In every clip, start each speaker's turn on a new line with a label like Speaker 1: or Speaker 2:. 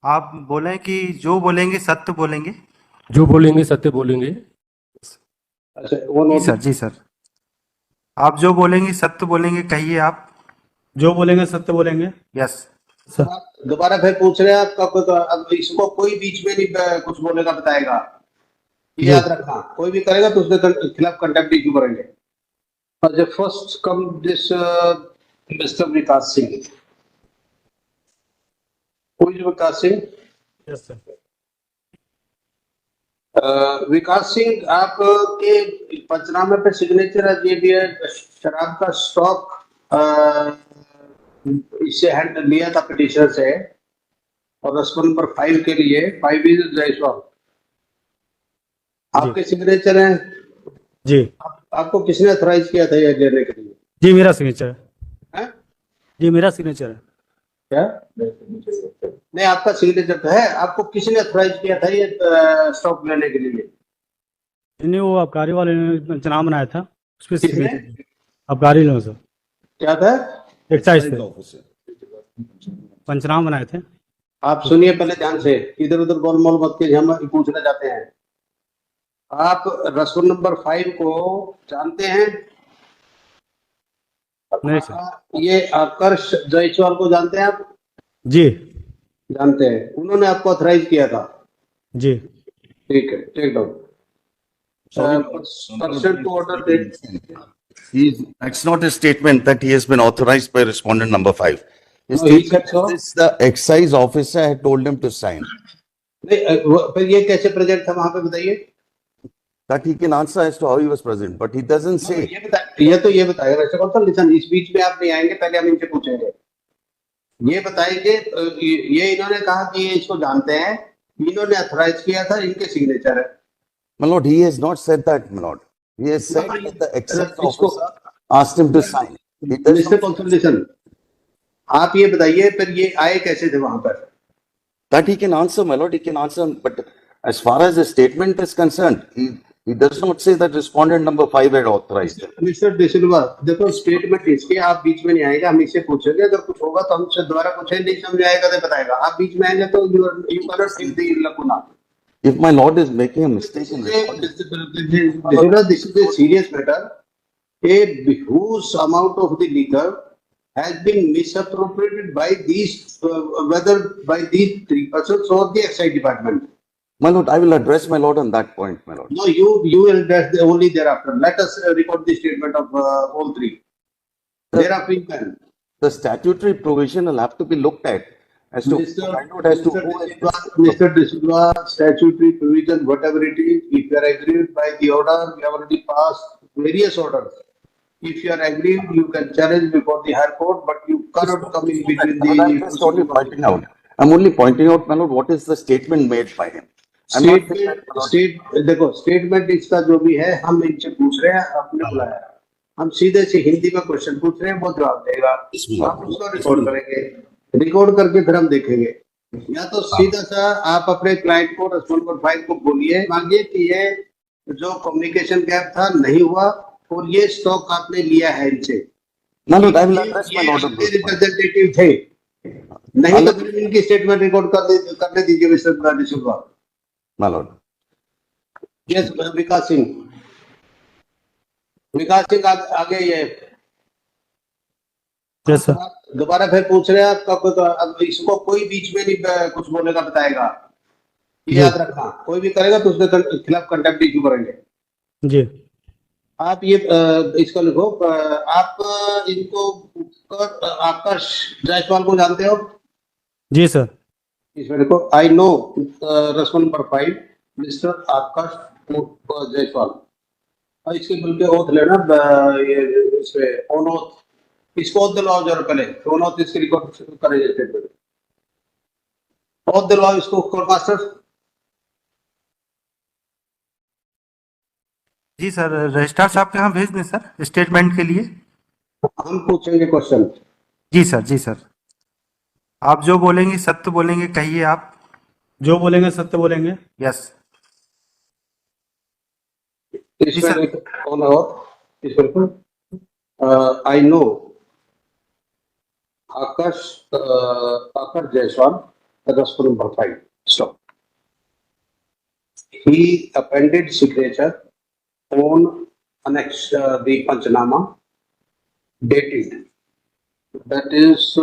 Speaker 1: आप बोलें कि जो बोलेंगे सत्य बोलेंगे।
Speaker 2: जो बोलेंगे सत्य बोलेंगे।
Speaker 3: अच्छा वो
Speaker 1: जी
Speaker 3: नोटिस
Speaker 1: सर, जी सर। आप जो बोलेंगे सत्य बोलेंगे, कहिए आप।
Speaker 4: जो बोलेंगे सत्य बोलेंगे।
Speaker 1: यस।
Speaker 3: दोबारा फिर पूछ रहे हैं आपका अब इसको कोई बीच में नहीं कुछ बोलेगा बताएगा, ये याद रखना। कोई भी करेगा तो उसके खिलाफ कंटेम्प्ट इशू करेंगे। और the first come this Mr. Vikas Singh. Who is Vikas Singh?
Speaker 4: Yes sir.
Speaker 3: Vikas Singh आपके पंचनामे पे सिग्नेचर है, ये भी है शराब का स्टॉक इससे हैंड लिया था पिटिशनर से, और रसम नंबर 5 के लिए 5 इज जायसवाल आपके सिग्नेचर हैं
Speaker 4: जी
Speaker 3: आपको किसने अथोराइज किया था ये लेने के लिए?
Speaker 4: जी मेरा सिग्नेचर है।
Speaker 3: हैं?
Speaker 4: जी मेरा सिग्नेचर है।
Speaker 3: क्या नहीं, आपका सिग्नेचर तो है, आपको किसने अथोराइज किया था ये स्टॉक लेने के लिए?
Speaker 4: इन्हें वो आबकारी वाले ने पंचनामा बनाया था, उस पर
Speaker 3: किसने?
Speaker 4: सिग्नेचर आबकारी लोगों से,
Speaker 3: क्या था?
Speaker 4: एक्साइज से पंचनामा बनाए थे।
Speaker 3: आप सुनिए पहले ध्यान से, इधर उधर गोल मोल मत के हम पूछना चाहते हैं। आप रसूल नंबर 5 को जानते हैं?
Speaker 4: नहीं सर।
Speaker 3: ये आकर्ष जायसवाल को जानते हैं आप?
Speaker 4: जी
Speaker 3: जानते हैं, उन्होंने आपको अथोराइज किया था।
Speaker 4: जी
Speaker 3: ठीक है, take down. Person to order date.
Speaker 5: That's not a statement that he has been authorized by respondent number 5. His
Speaker 3: No, he
Speaker 5: statement
Speaker 3: said so.
Speaker 5: is the excise officer had told him to sign.
Speaker 3: नहीं, फिर ये कैसे present था वहां पे बताइए?
Speaker 5: That he can answer as to how he was present, but he doesn't say.
Speaker 3: ये बताएगा वैसे कौन सा लिसन, इस बीच में आप नहीं आएंगे, पहले हम इनसे पूछेंगे। ये बताएंगे ये इन्होंने कहा कि ये इसको जानते हैं, इन्होंने अथोराइज किया था, इनके सिग्नेचर है।
Speaker 5: My lord, he has not said that, my lord. He has said that the excise officer asked him to sign. He does
Speaker 3: mister
Speaker 5: not,
Speaker 3: consultation, आप ये बताइए फिर ये आए कैसे थे वहां पर?
Speaker 5: that he can answer, my lord, he can answer, but as far as the statement is concerned, he does not say that respondent number 5 had authorized him.
Speaker 3: Mister D'Silva, देखो स्टेटमेंट इसके, आप बीच में नहीं आएगा, हम इससे पूछेंगे, अगर कुछ होगा तो हमसे दोबारा पूछेंगे, नहीं समझ आएगा तो बताएगा। आप बीच में आएंगे तो you cannot fill the lacuna.
Speaker 5: If my lord is making a mistake in responding,
Speaker 3: This is a serious matter. A huge amount of the liquor has been misappropriated by these, whether by these 3 persons or the excise department.
Speaker 5: my lord, I will address my lord on that point, my lord.
Speaker 3: No, you will address only thereafter. Let us record the statement of all 3. Thereafter you can.
Speaker 5: The statutory provision will have to be looked at as to find out as to who has.
Speaker 3: Mr. D'Souza, statutory provision, whatever it is, if you are aggrieved by the order, we have already passed various orders. If you are aggrieved, you can challenge before the higher court, but you cannot come in between
Speaker 5: I'm just only pointing out. I'm only pointing out, my lord, what is the statement made by him. I'm not saying that, my lord.
Speaker 3: देखो statement इसका जो भी है, हम इनसे पूछ रहे हैं, आपने बुलाया, हम सीधे से हिंदी में क्वेश्चन पूछ रहे हैं, वो जवाब देगा, आप उसको रिकॉर्ड करेंगे, रिकॉर्ड करके फिर हम देखेंगे। या तो सीधा सा आप अपने क्लाइंट को रसूल नंबर 5 को बोलिए, मांगिए कि ये जो कम्युनिकेशन गैप था नहीं हुआ और ये स्टॉक आपने लिया है इनसे।
Speaker 5: My lord, I will address my lord on this point.
Speaker 3: Representative थे, नहीं तो फिर इनकी स्टेटमेंट रिकॉर्ड करने दीजिए mister D'Silva.
Speaker 5: My lord.
Speaker 3: Yes Vikas Singh आगे ये
Speaker 4: यस सर।
Speaker 3: दोबारा फिर पूछ रहे हैं आपका अब इसको कोई बीच में नहीं कुछ बोलेगा बताएगा, ये याद रखना। कोई भी करेगा तो उसके खिलाफ कंटेम्प्ट इशू करेंगे।
Speaker 4: जी
Speaker 3: आप ये इसको लिखो, आप इनको आकाश जायसवाल को जानते हो?
Speaker 4: जी सर।
Speaker 3: इसमें देखो, आई नो रसूल नंबर 5 मिस्टर आकाश जायसवाल, और इसके बल्कि ओथ लेना, ये इसमें ऑन ओथ, इसको ओथ दिलवाओ जरा पहले, ऑन ओथ इसके रिकॉर्ड करेंगे स्टेटमेंट, ओथ दिलवाओ इसको कोर्ट मास्टर।
Speaker 1: जी सर, रजिस्ट्रार साहब के यहाँ भेज दें सर स्टेटमेंट के लिए।
Speaker 3: हम पूछेंगे क्वेश्चन।
Speaker 1: जी सर, जी सर। आप जो बोलेंगे सत्य बोलेंगे, कहिए आप।
Speaker 4: जो बोलेंगे सत्य बोलेंगे।
Speaker 1: यस।
Speaker 3: इसमें कौन हो? इसमें I know Akash Jaiswal Response number 5. Stop. He appended signature on annex the Panchanama dated. That is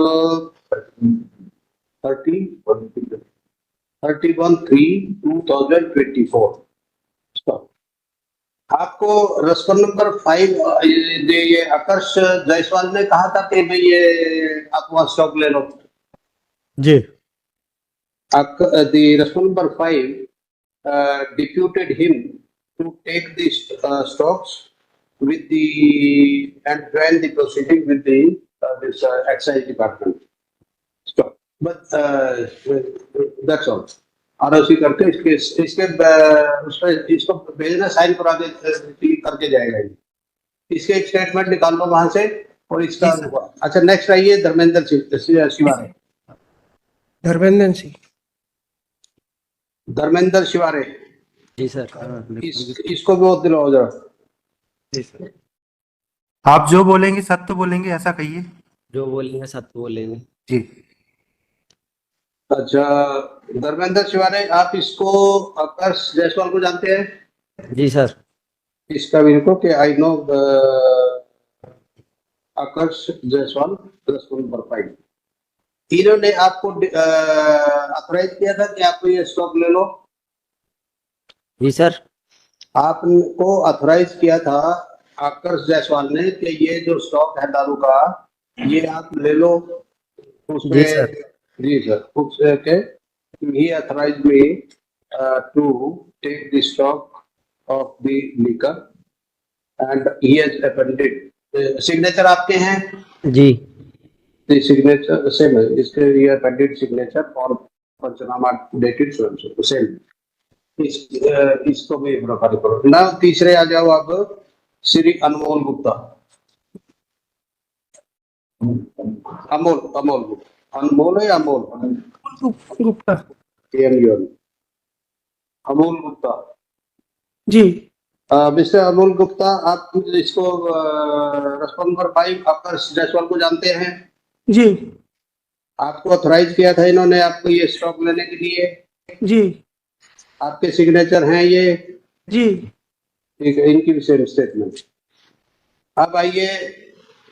Speaker 3: 31/3/2024. Stop. आपको रेस्पॉन्स नंबर 5 ये आकर्ष जायसवाल ने कहा था कि भाई ये आप वहां स्टॉक ले लो.
Speaker 4: जी
Speaker 3: The response number 5 deputed him to take these stocks with the and join the proceeding with the this excise department. Stop. But that's all. ROC करके इसके उसपे इसको भेजना साइन करा के करके जाएगा ये. इसके एक स्टेटमेंट निकाल लो वहां से और इसका. अच्छा नेक्स्ट आइए धर्मेंद्र शिवारे. धर्मेंद्र शिवारे.
Speaker 6: जी सर।
Speaker 3: इसको भी बहुत दिलाओ जरा.
Speaker 1: आप जो बोलेंगे सत्य बोलेंगे ऐसा कहिए.
Speaker 6: जो बोलेंगे सत्य बोलेंगे।
Speaker 1: जी.
Speaker 3: अच्छा धर्मेंद्र शिवारे, आप इसको आकर्ष जायसवाल को जानते हैं?
Speaker 6: जी सर।
Speaker 3: इसका भी लिखो कि I know Aakarsh Jaiswal number 5. इन्होंने आपको ऑथराइज किया था कि आपको ये स्टॉक ले लो?
Speaker 6: जी सर।
Speaker 3: आपको ऑथराइज किया था आकर्ष जायसवाल ने कि ये जो स्टॉक है दारू का ये आप ले लो उसमें?
Speaker 6: जी सर।
Speaker 3: जी सर. उससे के he authorized me to take the stock of the liquor and he has appended. Signature आपके हैं?
Speaker 6: जी।
Speaker 3: सिग्नेचर सेम है इसके. ये appended signature और पंचनामा dated सेम. इसको भी प्रोफाइल करो ना. तीसरे आ जाओ आप, श्री अनमोल गुप्ता. अनमोल है अमोल
Speaker 7: गुप्ता.
Speaker 3: अमोल गुप्ता.
Speaker 7: जी
Speaker 3: मिस्टर अमोल गुप्ता, आप इसको रेस्पॉन्स नंबर 5 आकर्ष जायसवाल को जानते हैं?
Speaker 7: जी
Speaker 3: आपको ऑथराइज किया था इन्होंने आपको ये स्टॉक लेने के लिए?
Speaker 7: जी
Speaker 3: आपके सिग्नेचर हैं ये?
Speaker 7: जी
Speaker 3: ठीक है. इनकी भी सेम स्टेटमेंट. अब आइए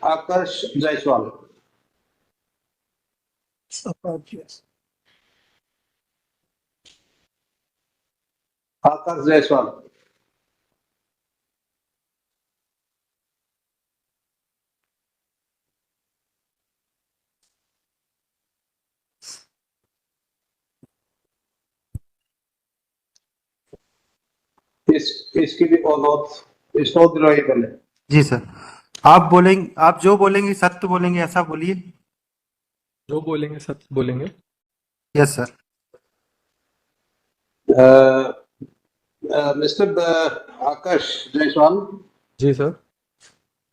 Speaker 3: आकर्ष जायसवाल. आकर्ष जायसवाल. इसकी भी इसको दिलवाइए पहले.
Speaker 1: जी सर. आप बोलेंगे, आप जो बोलेंगे सत्य बोलेंगे ऐसा बोलिए.
Speaker 2: जो बोलेंगे सत्य बोलेंगे।
Speaker 1: Yes sir.
Speaker 3: मिस्टर आकाश जायसवाल,
Speaker 2: जी सर।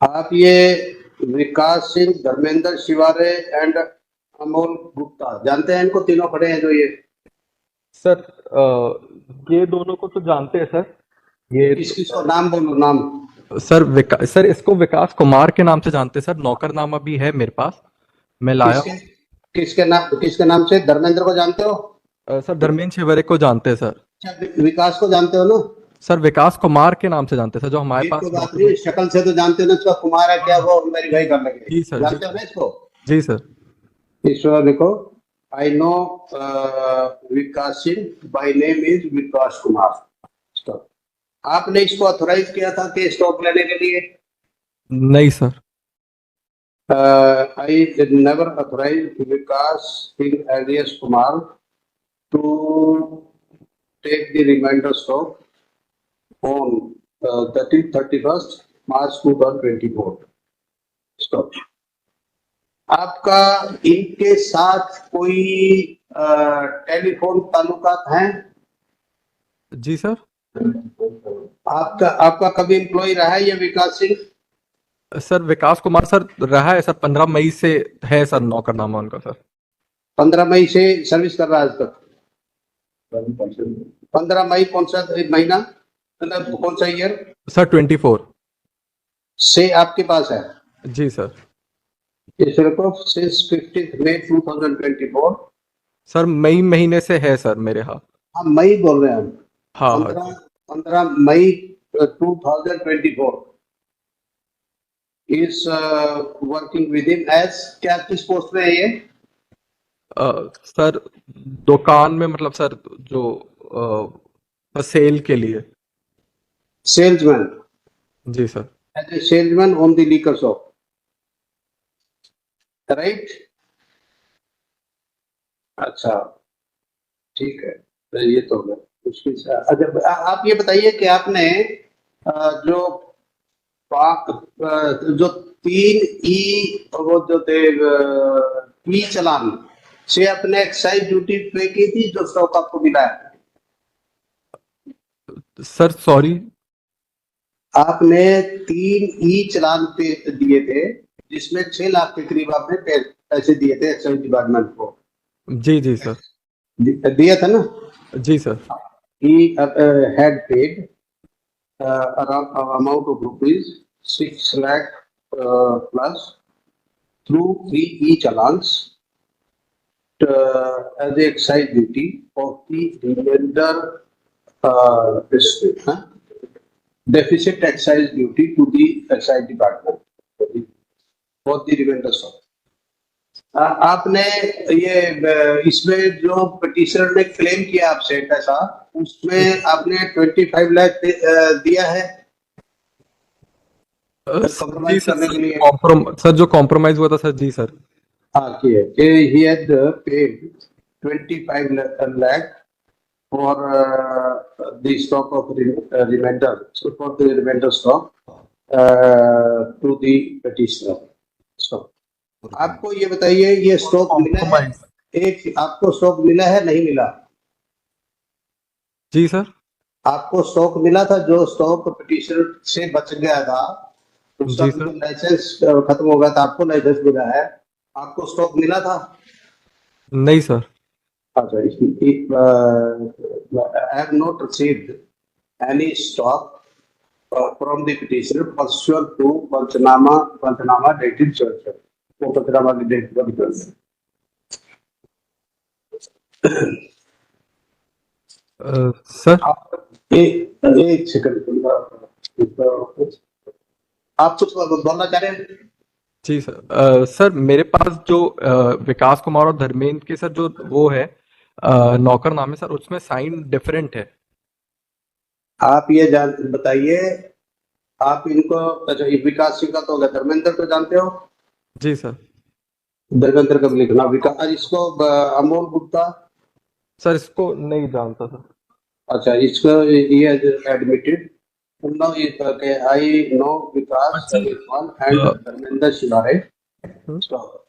Speaker 3: आप ये विकास सिंह, धर्मेंद्र शिवारे एंड अमोल गुप्ता जानते हैं? इनको तीनों खड़े हैं जो ये.
Speaker 2: सर ये दोनों को तो जानते हैं सर। ये
Speaker 3: इसको नाम बोलो. नाम
Speaker 2: सर इसको विकास कुमार के नाम से जानते हैं सर। नौकरनामा भी है मेरे पास, मैं लाया हूं।
Speaker 3: किसके नाम से? धर्मेंद्र को जानते हो?
Speaker 2: सर धर्मेंद्र शिवरे को जानते हैं सर।
Speaker 3: विकास को जानते हो ना?
Speaker 2: सर विकास कुमार के नाम से जानते हैं सर, जो हमारे पास।
Speaker 3: शक्ल से तो जानते हो ना इसका? कुमार है क्या वो वेरीफाई कर लेंगे.
Speaker 2: जी सर।
Speaker 3: जानते हो ना इसको?
Speaker 2: जी सर।
Speaker 3: ईश्वर देखो, I know Vikas Singh, by name is Vikas Kumar. आपने इसको ऑथराइज किया था कि स्टॉक लेने के लिए?
Speaker 2: नहीं sir.
Speaker 3: I never authorize Vikas Singh alias Kumar to take the reminder stock on 31st March 2024. Stop. आपका इनके साथ कोई टेलीफोन ताल्लुकात हैं?
Speaker 2: जी सर।
Speaker 3: आपका कभी एम्प्लॉय रहा है ये विकास सिंह?
Speaker 2: सर विकास कुमार सर रहा है सर, 15 मई से है सर नौकरनामा उनका सर।
Speaker 3: 15 मई से सर्विस कर रहा है आज तक? 15 मई कौन सा महीना, मतलब कौन सा ईयर?
Speaker 2: सर 24
Speaker 3: से आपके पास है?
Speaker 2: जी सर।
Speaker 3: इस सिंस 15 May 2024
Speaker 2: सर मई महीने से है सर मेरे हाथ।
Speaker 3: हम मई बोल रहे हैं हम।
Speaker 2: हाँ हाँ
Speaker 3: 15
Speaker 2: जी।
Speaker 3: 15 May 2024 is working with him as, क्या किस पोस्ट पे है ये?
Speaker 2: सर दुकान में, मतलब सर जो सेल के लिए।
Speaker 3: सेल्समैन,
Speaker 2: जी sir.
Speaker 3: As a salesman on the liquor shop, right? अच्छा, ठीक है। तो ये तो है उसके साथ। अच्छा, आप ये बताइए कि आपने जो जो 3 ई, वो जो थे ई चालान से अपने एक्साइज ड्यूटी पे की थी, जो स्टॉक आपको मिला है?
Speaker 2: Sir sorry.
Speaker 3: आपने 3 ई चालान पे दिए थे, जिसमें 6 लाख के करीब आपने पैसे दिए थे एक्साइज डिपार्टमेंट को।
Speaker 2: जी जी सर।
Speaker 3: दिया था ना?
Speaker 2: जी sir.
Speaker 3: He had paid around amount of rupees 6 lakh plus through 3 challans as the excise duty of the remainder deficit excise duty to the excise department for the remainder stock. आपने ये इसमें जो petitioner ने claim किया आपसे पैसा, उसमें आपने 25 लाख दिया है
Speaker 2: जी
Speaker 3: कॉम्प्रोमाइज
Speaker 2: सर।
Speaker 3: करने के लिए?
Speaker 2: सर जो कॉम्प्रोमाइज हुआ था सर। जी सर।
Speaker 3: हाँ, किए। He had paid 25 lakh for the stock of remainder, so for the remainder stock to the petitioner. So, आपको ये बताइए, ये स्टॉक मिला है? एक आपको स्टॉक मिला है, नहीं मिला?
Speaker 2: जी सर।
Speaker 3: आपको स्टॉक मिला था, जो स्टॉक पिटिशनर से बच गया था, उसका
Speaker 2: जी सर।
Speaker 3: लाइसेंस खत्म हो गया था, आपको लाइसेंस मिला है, आपको स्टॉक मिला था?
Speaker 2: नहीं सर।
Speaker 3: अच्छा, I have not received any stock from the petitioner pursuant to Panchanama dated church. वो पंचनामा की डेट पर
Speaker 2: सर
Speaker 3: एक सेकंड, आप कुछ बोलना चाह रहे हैं?
Speaker 2: जी सर। सर मेरे पास जो विकास कुमार और धर्मेंद्र के सर जो वो है नौकरनामे सर, उसमें साइन डिफरेंट है।
Speaker 3: आप ये जान बताइए, आप इनको, अच्छा ये विकास सिंह का तो होगा, धर्मेंद्र को जानते हो?
Speaker 2: जी सर।
Speaker 3: धर्मेंद्र कब लिखना, विकास, इसको अमोल गुप्ता?
Speaker 2: सर इसको नहीं जानता सर।
Speaker 3: अच्छा, इसको ये admitted now is okay, I know Vikas Agarwal and Dharmender Shivare. So,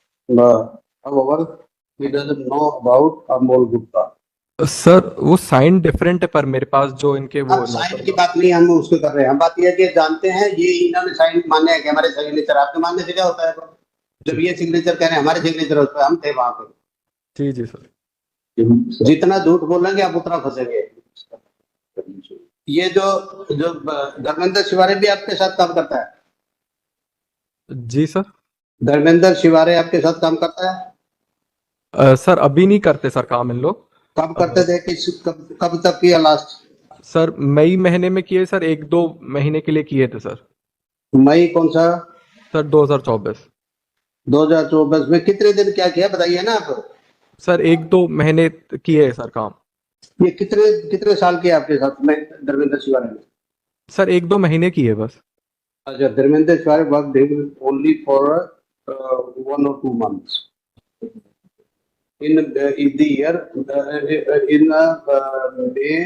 Speaker 3: however, he doesn't know about Amol Gupta.
Speaker 2: Sir वो साइन डिफरेंट है, पर मेरे पास जो इनके वो
Speaker 3: अब साइन की बात नहीं हम उसको कर रहे हैं, हम बात ये है कि जानते हैं ये इन्होंने साइन माने हैं कि हमारे सिग्नेचर, आपके मानने से क्या होता है? जब ये सिग्नेचर कह रहे हैं हमारे सिग्नेचर होता है, हम थे वहां पे।
Speaker 2: जी जी सर।
Speaker 3: जितना झूठ बोलेंगे आप उतना फंसेंगे। ये जो धर्मेंद्र शिवारे भी आपके साथ काम करता है?
Speaker 2: जी सर।
Speaker 3: धर्मेंद्र शिवारे आपके साथ काम करता है?
Speaker 2: सर अभी नहीं करते सर काम इन लोग।
Speaker 3: कब करते थे, कब तक किया लास्ट?
Speaker 2: सर मई महीने में किए सर, 1-2 महीने के लिए किए थे सर।
Speaker 3: मई कौन सा?
Speaker 2: सर 2024।
Speaker 3: 2024 में कितने दिन क्या किया बताइए ना आप?
Speaker 2: सर 1-2 महीने किए सर काम।
Speaker 3: ये कितने साल किया आपके साथ में धर्मेंद्र शिवारे ने?
Speaker 2: सर 1-2 महीने किए बस।
Speaker 3: अच्छा, Dharmendra Shiware work only for 1 or 2 months in the year in May,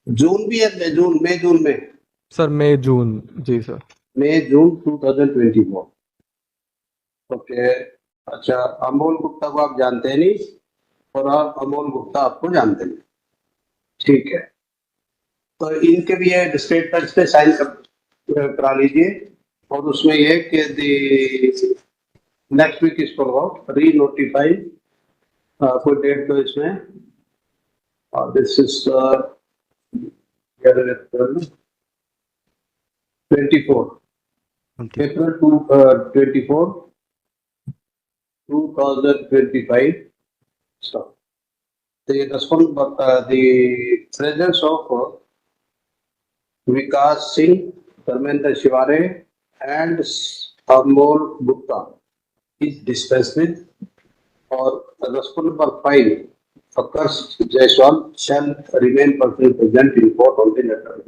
Speaker 3: जून भी है, जून में
Speaker 2: सर मई जून। जी सर।
Speaker 3: मई जून 2024। ओके। अच्छा, अमोल गुप्ता को आप जानते नहीं और आप अमोल गुप्ता आपको जानते नहीं, ठीक है। तो इनके भी ये स्टेटमेंट्स पे साइन करा लीजिए, और उसमें ये कि नेक्स्ट वीक इसको लगाओ री नोटिफाई, कोई डेट दो इसमें, और this is 24 April 24, 2025 stop. the presence of Vikas Singh, Dharmendra Shivare, and Amol Gupta is dispensed with, or responsible number 5, Akash Jaiswal, shall remain personally present in court on the letter.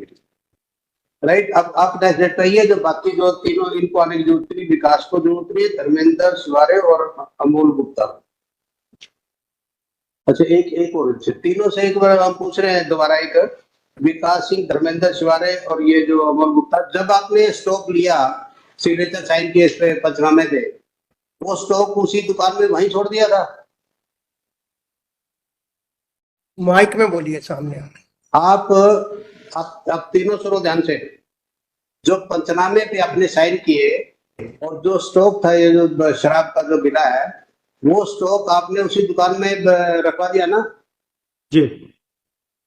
Speaker 3: Right, अब आप date पाइए जो बाकी जो तीनों इनको आने की जरूरत नहीं, विकास को जरूरत नहीं, धर्मेंद्र शिवारे और अमोल गुप्ता। अच्छा, एक और तीनों से एक बार हम पूछ रहे हैं दोबारा, एक विकास सिंह, धर्मेंद्र शिवारे और ये जो अमोल गुप्ता, जब आपने स्टॉक लिया, सिग्नेचर साइन किए इस पे पंचनामे थे, वो स्टॉक उसी दुकान में वहीं छोड़ दिया था?
Speaker 7: माइक में बोलिए सामने।
Speaker 3: आप तीनों सुनो ध्यान से, जो पंचनामे पे आपने साइन किए और जो स्टॉक था, ये जो शराब का जो बिला है, वो स्टॉक आपने उसी दुकान में रखवा दिया ना?
Speaker 4: जी।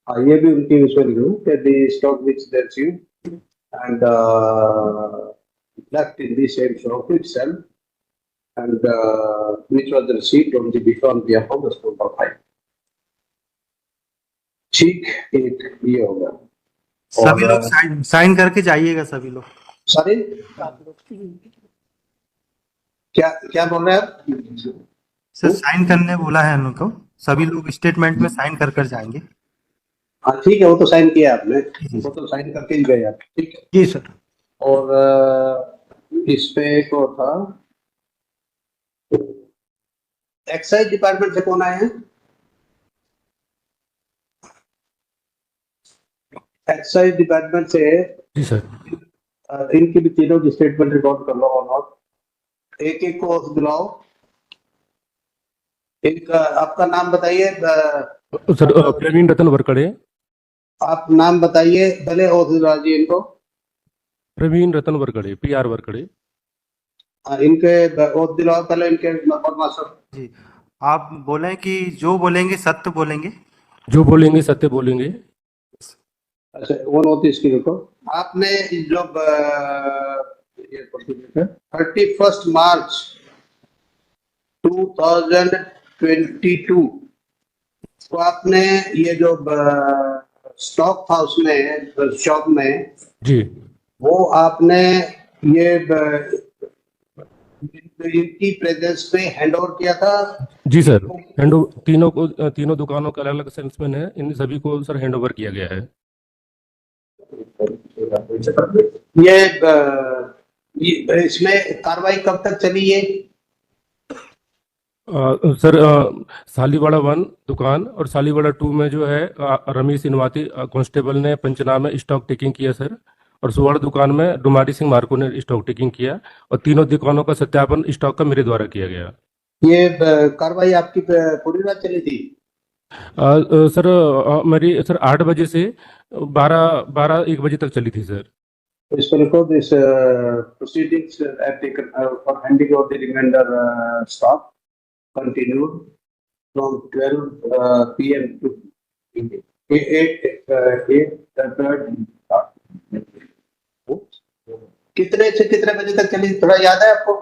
Speaker 3: हाँ, ये भी उनकी विश्वास लिखूं कि the stock which they received and left in the same shop itself and which was received on behalf of the store of 5. ठीक, एक ये होगा।
Speaker 1: सभी लोग साइन करके जाइएगा, सभी लोग।
Speaker 3: सॉरी, क्या बोल रहे हैं आप?
Speaker 1: सर साइन करने बोला है उनको, सभी लोग स्टेटमेंट में साइन कर जाएंगे।
Speaker 3: हाँ ठीक है, वो तो साइन किया आपने, वो तो साइन करके ही गए आप, ठीक है
Speaker 4: जी सर।
Speaker 3: और इस पे एक और था, एक्साइज डिपार्टमेंट से कौन आए हैं? एक्साइज डिपार्टमेंट से
Speaker 8: जी सर।
Speaker 3: इनकी भी तीनों की स्टेटमेंट रिकॉर्ड कर लो और नोट, एक एक को बुलाओ। एक आपका नाम बताइए
Speaker 8: सर, प्रवीण रतन वरकड़े।
Speaker 3: आप नाम बताइए पहले, और जी इनको।
Speaker 8: प्रवीण रतन वरकड़े, PR वरकड़े।
Speaker 3: इनके ओथ दिलाओ पहले, इनके मास्टर
Speaker 1: जी। आप बोले कि जो बोलेंगे सत्य बोलेंगे।
Speaker 8: जो बोलेंगे सत्य बोलेंगे।
Speaker 3: अच्छा, वो नोटिस की देखो, आपने जो 31 मार्च 2022 तो आपने ये जो स्टॉक था उसमें शॉप में
Speaker 8: जी,
Speaker 3: वो आपने ये इनकी प्रेजेंस पे हैंड ओवर किया था?
Speaker 8: जी सर। तीनों दुकानों का अलग अलग सेल्समैन है, इन सभी को सर हैंड ओवर किया गया है।
Speaker 3: ये इसमें कार्रवाई कब तक चली है?
Speaker 8: सर, सालीवाड़ा 1 दुकान और सालीवाड़ा 2 में जो है रमेश इनवाती कांस्टेबल ने पंचनामे स्टॉक टेकिंग किया सर, और सुवर्ण दुकान में डुमारी सिंह मार्को ने स्टॉक टेकिंग किया, और तीनों दुकानों का सत्यापन स्टॉक का मेरे द्वारा किया गया।
Speaker 3: ये कार्रवाई आपकी पूरी रात चली थी?
Speaker 8: सर, मेरी सर 8 बजे से 12-1 बजे तक चली थी सर।
Speaker 3: इस पर लिखो, this proceedings have taken for handing over the reminder stock continued from 12 p.m. to 8:30. कितने से कितने बजे तक चली, थोड़ा याद है आपको,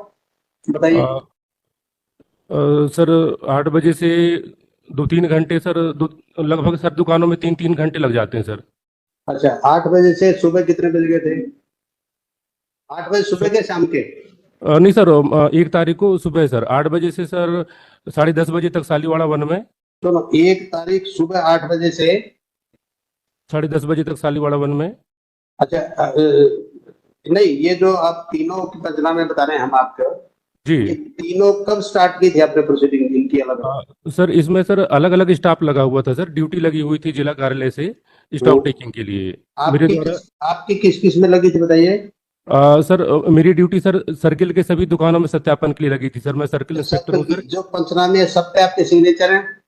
Speaker 3: बताइए।
Speaker 8: सर 8 बजे से 2-3 घंटे सर, लगभग सर दुकानों में 3-3 घंटे लग जाते हैं सर।
Speaker 3: अच्छा, 8 बजे से सुबह कितने बजे गए थे? 8 बजे सुबह के शाम के?
Speaker 8: नहीं सर, 1 तारीख को सुबह सर 8 बजे से सर 10:30 बजे तक सालीवाड़ा 1 में।
Speaker 3: तो 1 तारीख सुबह 8 बजे से
Speaker 8: 10:30 बजे तक सालीवाड़ा 1 में।
Speaker 3: अच्छा, नहीं, ये जो आप तीनों की पंचनामे बता रहे हैं हम आपको,
Speaker 8: जी,
Speaker 3: ये तीनों कब स्टार्ट की थी आपने प्रोसीडिंग इनकी अलग?
Speaker 8: सर इसमें सर अलग अलग स्टाफ लगा हुआ था सर, ड्यूटी लगी हुई थी जिला कार्यालय से स्टॉक टेकिंग के लिए मेरे द्वारा।
Speaker 3: आपकी किस किस में लगी थी बताइए?
Speaker 8: सर मेरी ड्यूटी सर सर्किल के सभी दुकानों में सत्यापन के लिए लगी थी सर, मैं सर्किल इंस्पेक्टर हूँ सर।
Speaker 3: जो पंचनामे है सब पे आपके सिग्नेचर हैं?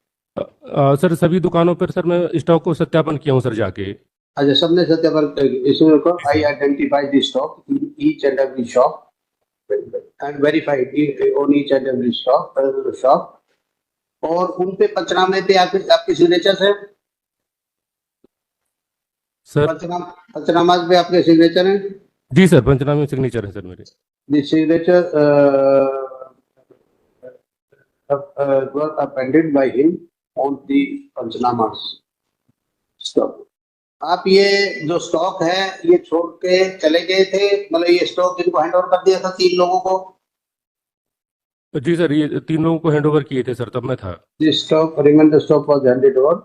Speaker 8: सर सभी दुकानों पर सर मैं स्टॉक को सत्यापन किया हूँ सर जाके।
Speaker 3: अच्छा, सबने सत्यापन, इसमें देखो, आई identify the stock in each and every shop and verified on each and every shop, और उन पे पंचनामे पे आपके सिग्नेचर है
Speaker 8: सर?
Speaker 3: पंचनामा पे आपके सिग्नेचर हैं?
Speaker 8: जी सर, पंचनामे में सिग्नेचर है सर मेरे।
Speaker 3: The signature were appended by him on the panchnamas stock. आप ये जो स्टॉक है ये छोड़ के चले गए थे, मतलब ये स्टॉक जिनको हैंड ओवर कर दिया था 3 लोगों को?
Speaker 8: जी सर, ये 3 लोगों को हैंड ओवर किए थे सर, तब मैं था।
Speaker 3: This stock, remainder stock was handed over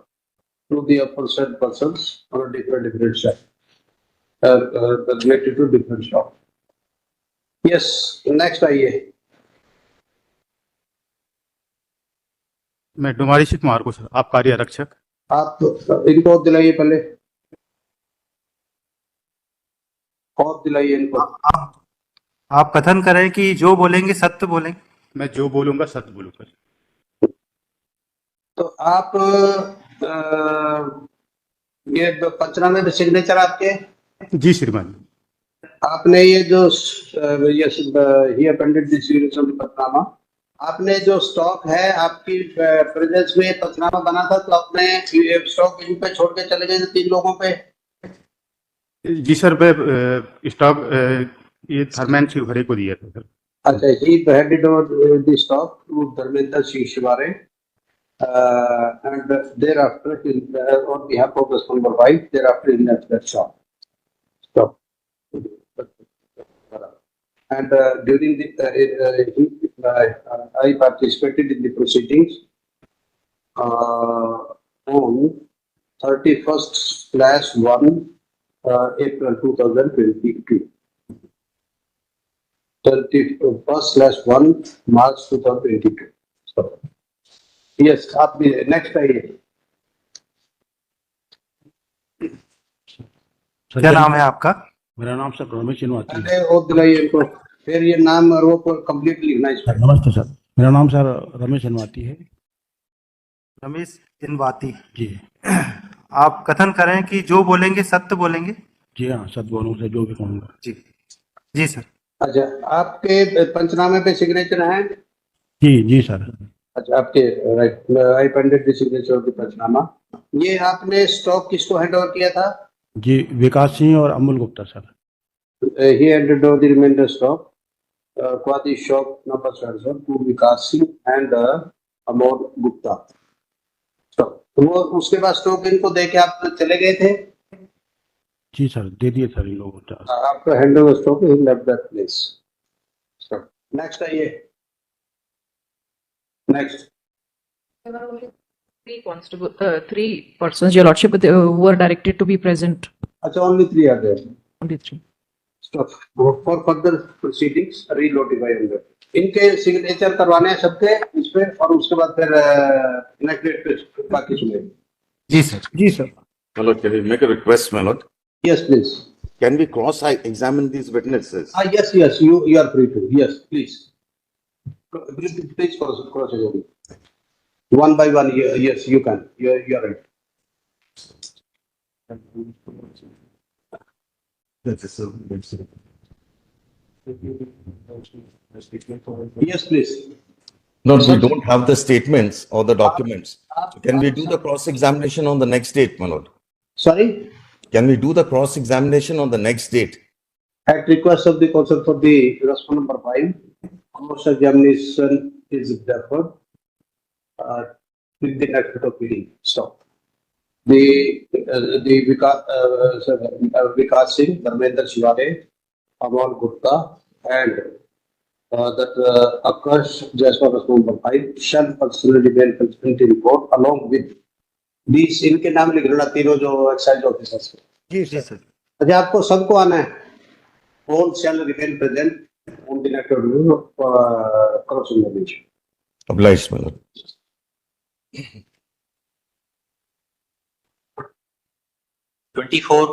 Speaker 3: to the aforesaid persons on a different side, related to different stock. Yes, next आइए।
Speaker 4: मैं डुमारी शिव कुमार को सर, आबकारी आरक्षक।
Speaker 3: आप इनको और दिलाइए, पहले और दिलाइए इनको।
Speaker 1: आप कथन करें कि जो बोलेंगे सत्य बोलेंगे।
Speaker 4: मैं जो बोलूंगा सत्य बोलूंगा।
Speaker 3: तो आप ये पंचनामे पे सिग्नेचर आपके?
Speaker 4: जी श्रीमान।
Speaker 3: आपने ये जो ये अपेंडेड द सिग्नेचर पंचनामा, आपने जो स्टॉक है आपकी प्रेजेंस में पंचनामा बना था, तो आपने स्टॉक इन पे छोड़ के चले गए थे 3 लोगों पे?
Speaker 4: जी सर, मैं स्टॉक ये थर्मैन शिवहरे को दिया था सर।
Speaker 3: अच्छा, he handed over the stock to Dharmendra Singh Shivare, and thereafter on behalf of the number 5, thereafter he left that shop. Stop. And during the I participated in the proceedings on 31st/1 April 2022. 31st/1 March 2022. So, yes, आप भी next आइए।
Speaker 1: क्या नाम है आपका?
Speaker 4: मेरा नाम sir Ramesh इनवाती है।
Speaker 3: पहले और दिलाइए इनको, फिर ये नाम और वो कंप्लीट लिखना इसमें।
Speaker 4: नमस्ते सर, मेरा नाम सर रमेश इनवाती है।
Speaker 1: रमेश इनवाती
Speaker 4: जी
Speaker 1: आप कथन करें कि जो बोलेंगे सत्य बोलेंगे।
Speaker 4: जी हाँ, सत्य बोलूंगा, जो भी कहूँगा।
Speaker 1: जी जी सर।
Speaker 3: अच्छा, आपके पंचनामे पे सिग्नेचर हैं?
Speaker 4: जी सर।
Speaker 3: अच्छा, आपके right, I appended the signature of the panchnama. ये आपने स्टॉक किसको हैंड ओवर किया था?
Speaker 4: जी, विकास सिंह और Amul Gupta sir.
Speaker 3: He handed over the remainder stock, Quadi shop number 7 to Vikas Singh and Amol Gupta. So, वो उसके बाद स्टॉक इनको दे के आप चले गए थे?
Speaker 4: जी सर, दे दिए सर इन लोगों को।
Speaker 3: आपका hand over stock he left that place. Next आइए, next.
Speaker 9: There were only 3 persons, Your Lordship, who were directed to be present.
Speaker 3: अच्छा, only 3 are there.
Speaker 9: Only 3.
Speaker 3: Stop. For further proceedings, re-notify under. इनके signature करवाने हैं सबके इस पे, और उसके बाद फिर नेक्स्ट डेट पे बाकी सुनेंगे।
Speaker 1: जी सर।
Speaker 4: जी sir.
Speaker 5: My lord, can we make a request, my lord?
Speaker 3: Yes, please.
Speaker 5: Can we cross-examine these witnesses?
Speaker 3: Yes, you are free to. Yes, please. Please cross examine. One by one. Yes, you can. You are right. Yes, please.
Speaker 5: No, we don't have the statements or the documents. So can we do the cross-examination on the next date, my lord?
Speaker 3: Sorry.
Speaker 5: Can we do the cross-examination on the next date?
Speaker 3: At request of the counsel for the respondent number 5, cross examination is deferred with the next date of meeting. Stop. The Vikas Singh, Dharmendra Shivare, Amol Gupta, and that Akash Jaiswal respondent number 5 shall personally remain consistent in court along with these। इनके नाम लिख लेना, तीनों जो excise officers.
Speaker 1: जी sir.
Speaker 3: अच्छा, आपको सबको आना है। All shall remain present on the next review of cross-examination.
Speaker 5: Obliged, my lord.
Speaker 10: 24